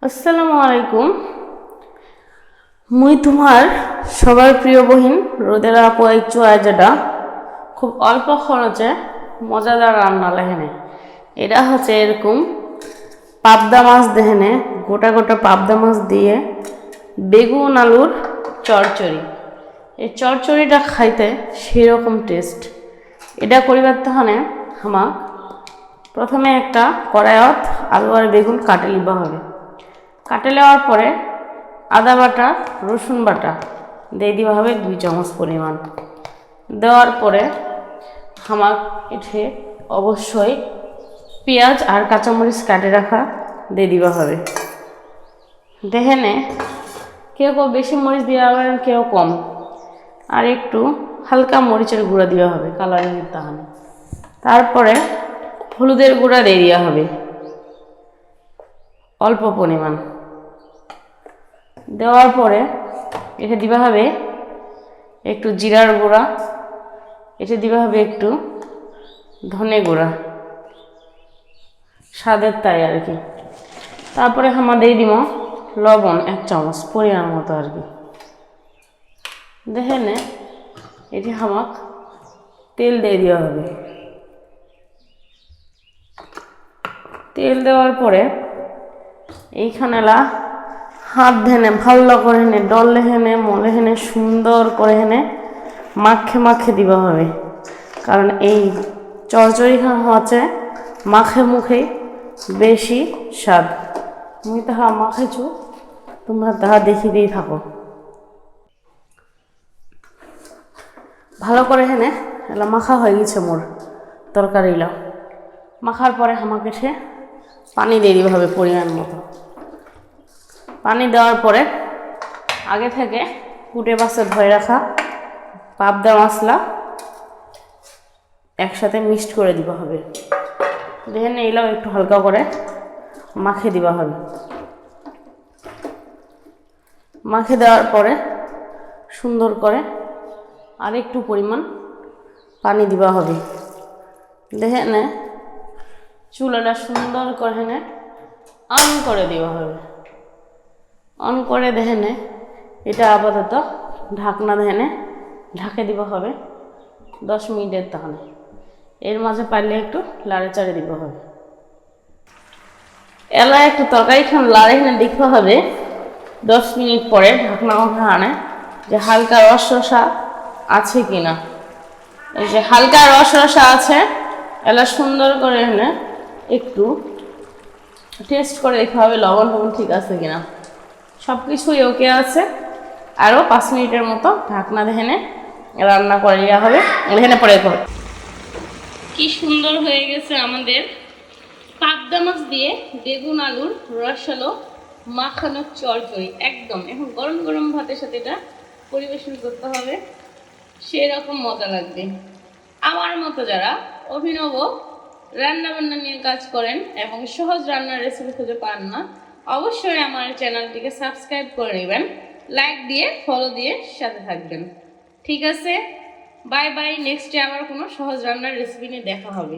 আসসালামু আলাইকুম। মুই তোমার সবার প্রিয় বহিন রোদের আপু একটু যেটা খুব অল্প খরচে মজাদার রান্না লেহেনে। এটা হচ্ছে এরকম পাবদা মাছ দেহেনে, গোটা গোটা পাবদা মাছ দিয়ে বেগুন আলুর চড়চড়ি। এই চড়চড়িটা খাইতে সেরকম টেস্ট। এটা করিবার তহনে আমাক প্রথমে একটা কড়াইত আলু আর বেগুন কাটে লিবা হবে। কাটে নেওয়ার পরে আদা বাটা রসুন বাটা দিয়ে দিবা হবে 2 চামচ পরিমাণ। দেওয়ার পরে আমার এঠে অবশ্যই পেঁয়াজ আর কাঁচামরিচ কাটে রাখা দিয়ে দিবা হবে। দেখেনে কেউ কেউ বেশি মরিচ দেওয়া হবে, কেউ কম, আর একটু হালকা মরিচের গুঁড়া দেওয়া হবে কালারিংয়ের তাহানে। তারপরে হলুদের গুঁড়া দিয়ে দেওয়া হবে অল্প পরিমাণ। দেওয়ার পরে এটা দিবা হবে একটু জিরার গুঁড়া, এটা দিবা হবে একটু ধনে গুঁড়া, স্বাদের তাই আর কি। তারপরে দিয়ে দিব লবণ 1 চামচ পরিমাণ মতো আর কি। দেখেনে এটি আমাক তেল দিয়ে দেওয়া হবে। তেল দেওয়ার পরে এইখানে হাত ধেনে ভালো করে হেনে ডলে হেনে মলে হেনে সুন্দর করে হেনে মাখে মাখে দিবা হবে। কারণ এই চড়চড়ি হচ্ছে মাখে মুখে বেশি স্বাদ। মুই তাহা মাখেছু, তোমরা তাহা দেখি দিয়ে থাকো। ভালো করে হেনে এলা মাখা হয়ে গেছে মোর তরকারিলা। মাখার পরে আমাকে সে পানি দিয়ে দিতে হবে পরিমাণ মতো। পানি দেওয়ার পরে আগে থেকে কুটে বাসে ধরে রাখা পাবদা মশলা একসাথে মিক্সড করে দিবা হবে। দেখেন এইলাও একটু হালকা করে মাখে দিবা হবে। মাখে দেওয়ার পরে সুন্দর করে আর একটু পরিমাণ পানি দিবা হবে। দেখেন চুলাটা সুন্দর করে অন করে দিবা হবে। অন করে দেখেন এটা আপাতত ঢাকনা ঢাকে দিবা হবে 10 মিনিটের তাহলে। এর মাঝে পারলে একটু লাড়ে চাড়ে দিবা হবে। এলা একটু তরকারি খান লাড়ে দেখতে হবে 10 মিনিট পরে ঢাকনা ওখানে যে হালকা রস রসা আছে কিনা। এই যে হালকা রস রসা আছে, এলা সুন্দর করে একটু টেস্ট করে দেখতে হবে লবণ টবণ ঠিক আছে কিনা। সব কিছুই ওকে আছে। আরও 5 মিনিটের মতো ঢাকনা রান্না করে দেওয়া হবে। পরে কি সুন্দর হয়ে গেছে আমাদের পাবদা মাছ দিয়ে বেগুন আলুর রসালো মাখানো চড়চড়ি একদম। এখন গরম গরম ভাতের সাথে এটা পরিবেশন করতে হবে, সেরকম মজা লাগবে। আমার মতো যারা অভিনব রান্নাবান্না নিয়ে কাজ করেন এবং সহজ রান্নার রেসিপি খুঁজে পান না, অবশ্যই আমার চ্যানেলটিকে সাবস্ক্রাইব করে নেবেন, লাইক দিয়ে ফলো দিয়ে সাথে থাকবেন। ঠিক আছে, বাই বাই। নেক্সটে আবার কোনো সহজ রান্নার রেসিপি নিয়ে দেখা হবে।